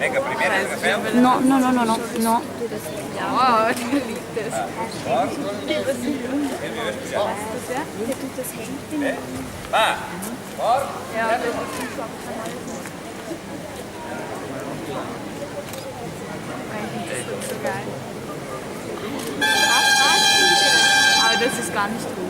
No, no, no, no, no, no. Ja, der liebt es. Der tut das Hemd Ja, das ist so. Das ist so geil. Aber das ist gar nicht gut.